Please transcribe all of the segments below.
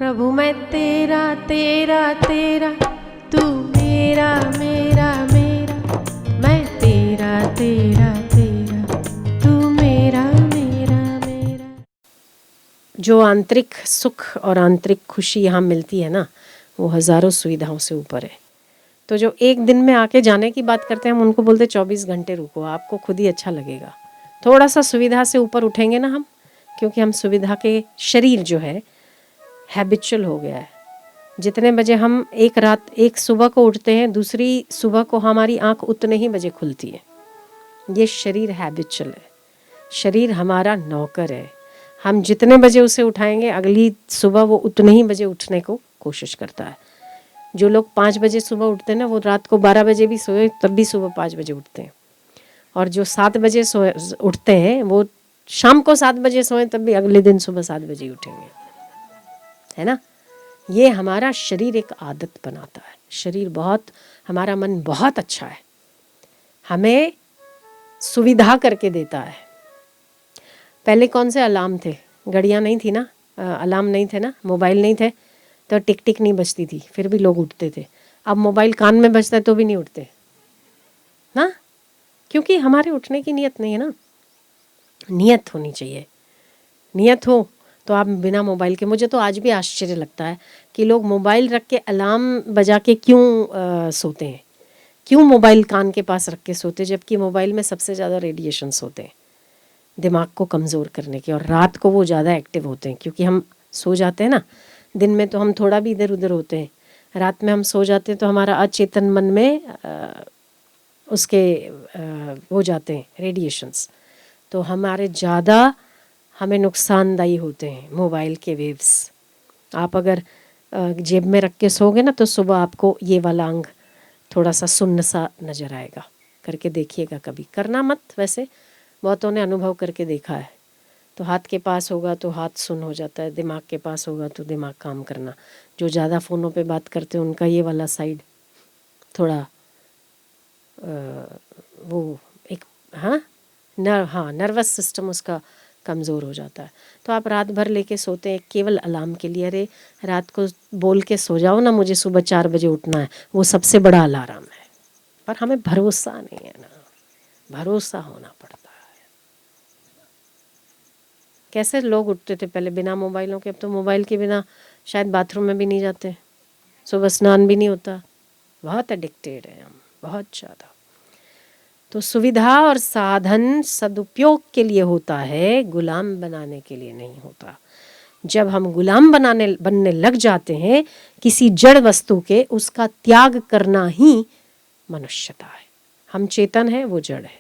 प्रभु मैं तेरा तेरा तेरा, तू मेरा मेरा मेरा, मैं तेरा तेरा तेरा, तू मेरा मेरा मेरा। जो आंतरिक सुख और आंतरिक खुशी यहाँ मिलती है ना, वो हज़ारों सुविधाओं से ऊपर है। तो जो एक दिन में आके जाने की बात करते हैं हम उनको बोलते 24 घंटे रुको, आपको खुद ही अच्छा लगेगा। थोड़ा सा सुविधा से ऊपर उठेंगे ना हम, क्योंकि हम सुविधा के शरीर जो है हैबिचुअल हो गया है। जितने बजे हम एक सुबह को उठते हैं, दूसरी सुबह को हमारी आंख उतने ही बजे खुलती है। ये शरीर हैबिचुअल है, शरीर हमारा नौकर है। हम जितने बजे उसे उठाएंगे अगली सुबह वो उतने ही बजे उठने को कोशिश करता है। जो लोग 5 बजे सुबह उठते हैं ना, वो रात को 12 बजे भी सोए तब भी सुबह 5 बजे उठते हैं। और जो 7 बजे उठते हैं वो शाम को 7 बजे सोए तब भी अगले दिन सुबह 7 बजे उठेंगे, है ना। ये हमारा शरीर एक आदत बनाता है। शरीर बहुत, हमारा मन बहुत अच्छा है, हमें सुविधा करके देता है। पहले कौन से अलार्म थे, घड़ियाँ नहीं थी ना, अलार्म नहीं थे ना, मोबाइल नहीं थे, तो टिक टिक नहीं बजती थी, फिर भी लोग उठते थे। अब मोबाइल कान में बजता है तो भी नहीं उठते ना, क्योंकि हमारे उठने की नीयत नहीं है ना। नियत होनी चाहिए, नियत हो तो आप बिना मोबाइल के, मुझे तो आज भी आश्चर्य लगता है कि लोग मोबाइल रख के अलार्म बजा के क्यों सोते हैं, क्यों मोबाइल कान के पास रख के सोते, जबकि मोबाइल में सबसे ज़्यादा रेडिएशंस होते हैं दिमाग को कमज़ोर करने के, और रात को वो ज़्यादा एक्टिव होते हैं क्योंकि हम सो जाते हैं ना। दिन में तो हम थोड़ा भी इधर उधर होते हैं, रात में हम सो जाते हैं तो हमारा अचेतन मन में उसके हो जाते हैं रेडिएशंस, तो हमारे ज़्यादा हमें नुकसानदायी होते हैं मोबाइल के वेव्स। आप अगर जेब में रख के सोगे ना तो सुबह आपको ये वाला अंग थोड़ा सा सुन्न सा नज़र आएगा। करके देखिएगा, कभी करना मत, वैसे बहुतों ने अनुभव करके देखा है। तो हाथ के पास होगा तो हाथ सुन्न हो जाता है, दिमाग के पास होगा तो दिमाग काम करना। जो ज़्यादा फ़ोनों पे बात करते हैं उनका ये वाला साइड थोड़ा वो एक नर्वस सिस्टम उसका कमज़ोर हो जाता है। तो आप रात भर लेके सोते हैं केवल अलार्म के लिए। अरे रात को बोल के सो जाओ ना, मुझे सुबह 4 बजे उठना है, वो सबसे बड़ा अलार्म है। पर हमें भरोसा नहीं है ना, भरोसा होना पड़ता है। कैसे लोग उठते थे पहले बिना मोबाइलों के, अब तो मोबाइल के बिना शायद बाथरूम में भी नहीं जाते, सुबह स्नान भी नहीं होता। बहुत एडिक्टेड है हम, बहुत ज़्यादा। तो सुविधा और साधन सदुपयोग के लिए होता है, गुलाम बनाने के लिए नहीं होता। जब हम गुलाम बनने लग जाते हैं किसी जड़ वस्तु के, उसका त्याग करना ही मनुष्यता है। हम चेतन है, वो जड़ है,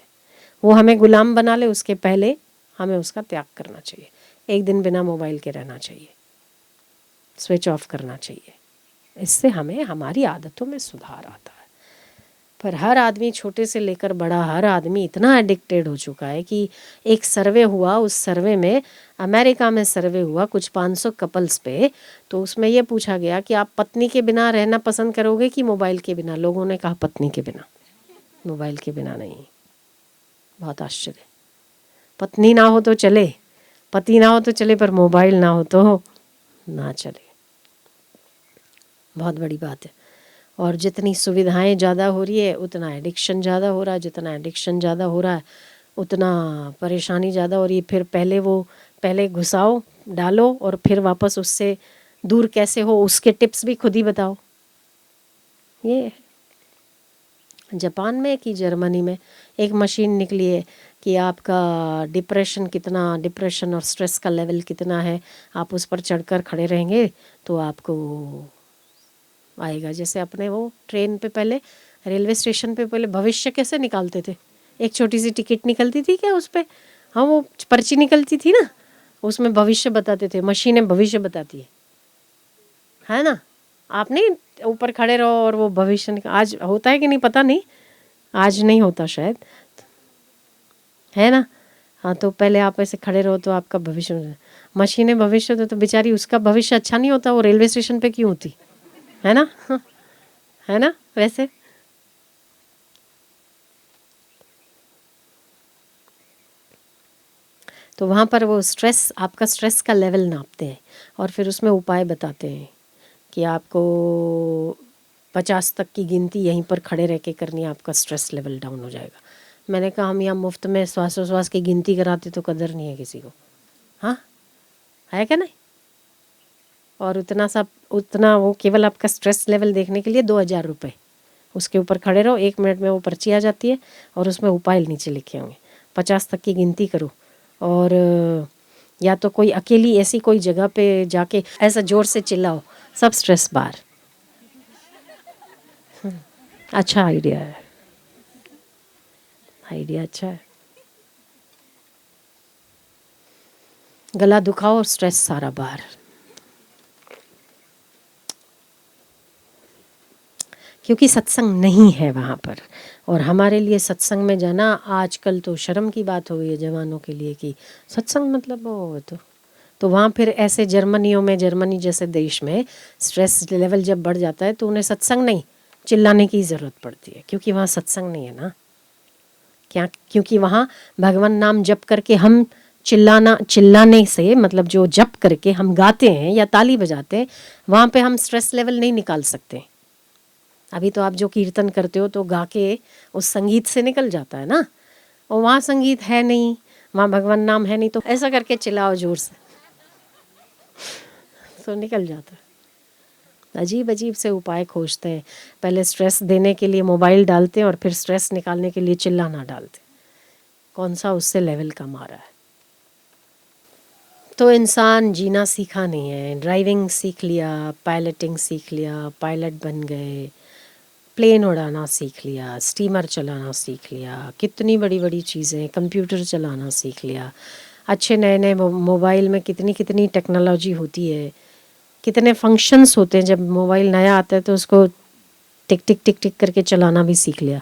वो हमें गुलाम बना ले उसके पहले हमें उसका त्याग करना चाहिए। एक दिन बिना मोबाइल के रहना चाहिए, स्विच ऑफ करना चाहिए। इससे हमें हमारी आदतों में सुधार आता है। पर हर आदमी, छोटे से लेकर बड़ा, हर आदमी इतना एडिक्टेड हो चुका है कि एक सर्वे हुआ, उस सर्वे में, अमेरिका में सर्वे हुआ कुछ 500 कपल्स पे, तो उसमें यह पूछा गया कि आप पत्नी के बिना रहना पसंद करोगे कि मोबाइल के बिना। लोगों ने कहा पत्नी के बिना, मोबाइल के बिना नहीं। बहुत आश्चर्य, पत्नी ना हो तो चले, पति ना हो तो चले, पर मोबाइल ना हो तो ना चले। बहुत बड़ी बात है। और जितनी सुविधाएं ज़्यादा हो रही है उतना एडिक्शन ज़्यादा हो रहा है, जितना एडिक्शन ज़्यादा हो रहा है उतना परेशानी ज़्यादा हो रही है। फिर पहले घुसाओ, डालो, और फिर वापस उससे दूर कैसे हो उसके टिप्स भी खुद ही बताओ। ये जापान में कि जर्मनी में एक मशीन निकली है कि आपका डिप्रेशन और स्ट्रेस का लेवल कितना है, आप उस पर चढ़कर खड़े रहेंगे तो आपको आएगा। जैसे अपने वो ट्रेन पे पहले, रेलवे स्टेशन पे पहले भविष्य कैसे निकालते थे, एक छोटी सी टिकट निकलती थी क्या उस पर, हाँ वो पर्ची निकलती थी ना, उसमें भविष्य बताते थे। मशीनें भविष्य बताती है ना। आप नहीं ऊपर खड़े रहो और वो भविष्य आज होता है कि नहीं पता नहीं, आज नहीं होता शायद, है ना। हाँ तो पहले आप ऐसे खड़े रहो तो आपका भविष्य, मशीनें भविष्य तो बेचारी उसका भविष्य अच्छा नहीं होता, वो रेलवे स्टेशन पे क्यों होती है ना। है ना। वैसे तो वहाँ पर वो स्ट्रेस, आपका स्ट्रेस का लेवल नापते हैं और फिर उसमें उपाय बताते हैं कि आपको 50 तक की गिनती यहीं पर खड़े रह के करनी है, आपका स्ट्रेस लेवल डाउन हो जाएगा। मैंने कहा हम यहाँ मुफ्त में श्वासोश्वास की गिनती कराते तो कदर नहीं है किसी को, हाँ है क्या नहीं। और उतना वो केवल आपका स्ट्रेस लेवल देखने के लिए 2,000 रुपये, उसके ऊपर खड़े रहो, 1 मिनट में वो पर्ची आ जाती है और उसमें उपाय नीचे लिखे होंगे। 50 तक की गिनती करो और या तो कोई अकेली ऐसी कोई जगह पे जाके ऐसा ज़ोर से चिल्लाओ, सब स्ट्रेस बाहर। अच्छा आइडिया है, आइडिया अच्छा है। गला दुखाओ और स्ट्रेस सारा बाहर। क्योंकि सत्संग नहीं है वहाँ पर, और हमारे लिए सत्संग में जाना आजकल तो शर्म की बात हो गई है जवानों के लिए कि सत्संग मतलब वो तो वहाँ फिर ऐसे जर्मनी जैसे देश में स्ट्रेस लेवल जब बढ़ जाता है तो उन्हें सत्संग नहीं, चिल्लाने की ज़रूरत पड़ती है, क्योंकि वहाँ सत्संग नहीं है ना। क्या? क्योंकि वहाँ भगवान नाम जप करके हम चिल्लाने से मतलब जो जप करके हम गाते हैं या ताली बजाते हैं, वहाँ पे हम स्ट्रेस लेवल नहीं निकाल सकते। अभी तो आप जो कीर्तन करते हो तो गा के उस संगीत से निकल जाता है ना, और वहाँ संगीत है नहीं, वहाँ भगवान नाम है नहीं, तो ऐसा करके चिल्लाओ जोर से तो निकल जाता है। अजीब अजीब से उपाय खोजते हैं, पहले स्ट्रेस देने के लिए मोबाइल डालते हैं और फिर स्ट्रेस निकालने के लिए चिल्लाना डालते हैं, कौन सा उससे लेवल कम आ रहा है। तो इंसान जीना सीखा नहीं है, ड्राइविंग सीख लिया, पायलटिंग सीख लिया, पायलट बन गए, प्लेन उड़ाना सीख लिया, स्टीमर चलाना सीख लिया, कितनी बड़ी बड़ी चीज़ें, कंप्यूटर चलाना सीख लिया, अच्छे नए नए मोबाइल में कितनी कितनी टेक्नोलॉजी होती है, कितने फंक्शंस होते हैं। जब मोबाइल नया आता है तो उसको टिक टिक टिक टिक करके चलाना भी सीख लिया।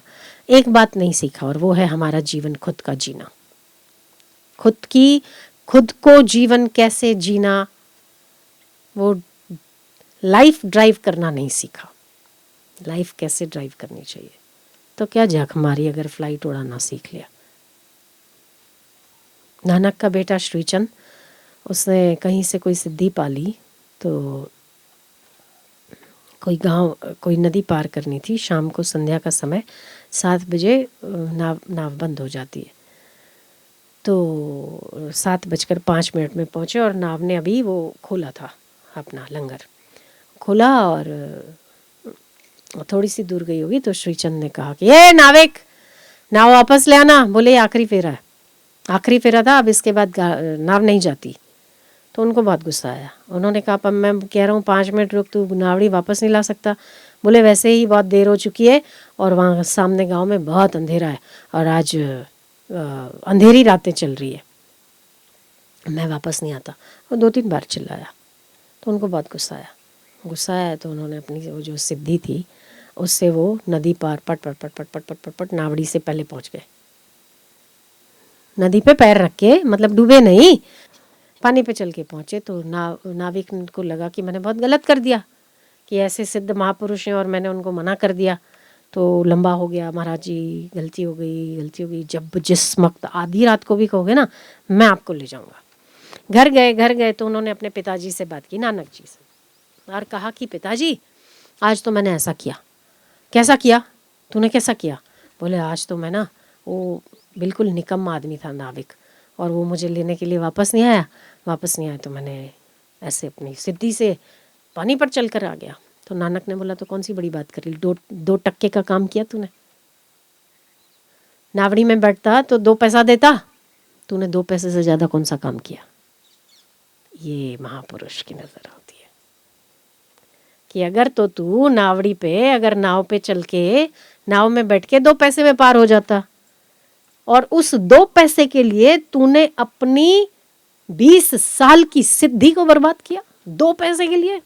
एक बात नहीं सीखा, और वो है हमारा जीवन खुद का जीना, खुद को जीवन कैसे जीना, वो लाइफ ड्राइव करना नहीं सीखा। लाइफ कैसे ड्राइव करनी चाहिए, तो क्या झक मारी अगर फ्लाइट उड़ाना सीख लिया। नानक का बेटा श्रीचंद, उसने कहीं से कोई सिद्धि पाली, तो कोई नदी पार करनी थी, शाम को संध्या का समय 7 बजे नाव बंद हो जाती है, तो 7:05 में पहुँचे और नाव ने अभी वो खोला था, अपना लंगर खोला, और थोड़ी सी दूर गई होगी तो श्रीचंद ने कहा कि ये नाविक, नाव वापस ले आना। बोले आखिरी फेरा है, आखिरी फेरा था, अब इसके बाद नाव नहीं जाती। तो उनको बहुत गुस्सा आया। उन्होंने कहा अब मैं कह रहा हूँ 5 मिनट रुक, तू नावड़ी वापस नहीं ला सकता। बोले वैसे ही बहुत देर हो चुकी है और वहाँ सामने गांव में बहुत अंधेरा है और आज अंधेरी रातें चल रही है, मैं वापस नहीं आता। और 2-3 बार चिल्लाया तो उनको बहुत गुस्सा आया तो उन्होंने अपनी वो जो सिद्धि थी उससे वो नदी पार पट पट पट पट पट पट पट पट नावड़ी से पहले पहुँच गए। नदी पे पैर रख के, मतलब डूबे नहीं, पानी पे चल के पहुँचे। तो नाविक को लगा कि मैंने बहुत गलत कर दिया कि ऐसे सिद्ध महापुरुष हैं और मैंने उनको मना कर दिया, तो लंबा हो गया। महाराज जी गलती हो गई, जब जिस वक्त आधी रात को भी कहोगे ना मैं आपको ले जाऊंगा। घर गए तो उन्होंने अपने पिताजी से बात की, नानक जी से, और कहा कि पिताजी आज तो मैंने ऐसा किया। कैसा किया? तूने कैसा किया? बोले आज तो मैं ना, वो बिल्कुल निकम्मा आदमी था नाविक, और वो मुझे लेने के लिए वापस नहीं आया तो मैंने ऐसे अपनी सिद्धि से पानी पर चल कर आ गया। तो नानक ने बोला तो कौन सी बड़ी बात करी, 2 टक्के का काम किया तूने। नावड़ी में बैठता तो 2 पैसा देता, तूने 2 पैसे से ज़्यादा कौन सा काम किया। ये महापुरुष की नज़र होती है कि अगर तो तू नावड़ी पे, अगर नाव पे चल के, नाव में बैठ के 2 पैसे में पार हो जाता, और उस 2 पैसे के लिए तूने अपनी 20 साल की सिद्धि को बर्बाद किया 2 पैसे के लिए।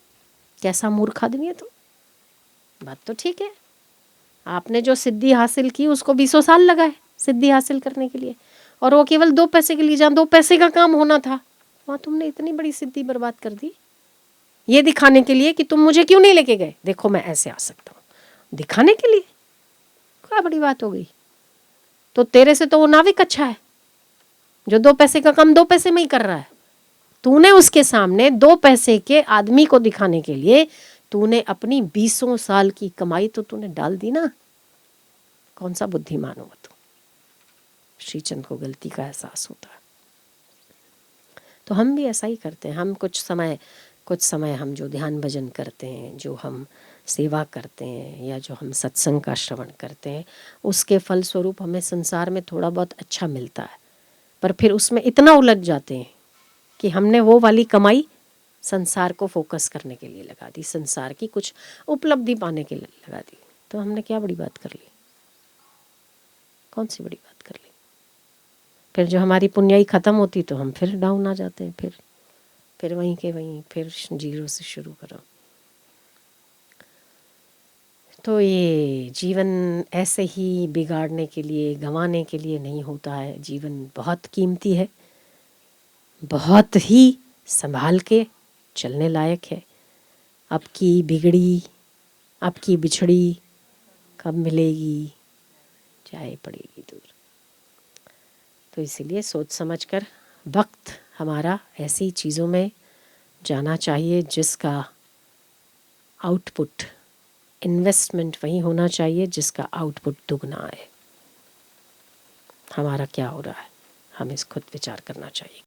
कैसा मूर्ख आदमी है तू। बात तो ठीक है, आपने जो सिद्धि हासिल की उसको 20 साल लगाए सिद्धि हासिल करने के लिए, और वो केवल 2 पैसे के लिए, जहाँ 2 पैसे का काम होना था वहाँ तुमने इतनी बड़ी सिद्धि बर्बाद कर दी, ये दिखाने के लिए कि तुम मुझे क्यों नहीं लेके गए, देखो मैं ऐसे आ सकता हूँ, दिखाने के लिए। क्या बड़ी बात हो गई। तो तेरे से तो वो नाविक अच्छा है, जो 2 पैसे का काम 2 पैसे में ही कर रहा है। तूने उसके सामने 2 पैसे के आदमी को दिखाने के लिए तूने अपनी 20 साल की कमाई तो तूने डाल दी ना। कौन सा बुद्धिमान हुआ तू? श्रीचंद को गलती का एहसास होता है। तो हम भी ऐसा ही करते हैं। हम कुछ समय हम जो ध्यान भजन करते हैं, जो हम सेवा करते हैं, या जो हम सत्संग का श्रवण करते हैं, उसके फलस्वरूप हमें संसार में थोड़ा बहुत अच्छा मिलता है। पर फिर उसमें इतना उलझ जाते हैं कि हमने वो वाली कमाई संसार को फोकस करने के लिए लगा दी, संसार की कुछ उपलब्धि पाने के लिए लगा दी। तो हमने क्या बड़ी बात कर ली? कौन सी बड़ी बात कर ली? फिर जो हमारी पुण्याई खत्म होती तो हम फिर डाउन आ जाते हैं, फिर वहीं के वहीं, फिर 0 से शुरू करो। तो ये जीवन ऐसे ही बिगाड़ने के लिए, गंवाने के लिए नहीं होता है। जीवन बहुत कीमती है, बहुत ही संभाल के चलने लायक है। अब की बिगड़ी, अब की बिछड़ी कब मिलेगी, जाए पड़ेगी दूर। तो इसीलिए सोच समझकर वक्त हमारा ऐसी चीज़ों में जाना चाहिए जिसका आउटपुट, इन्वेस्टमेंट वही होना चाहिए जिसका आउटपुट दुगना है। हमारा क्या हो रहा है, हमें खुद विचार करना चाहिए।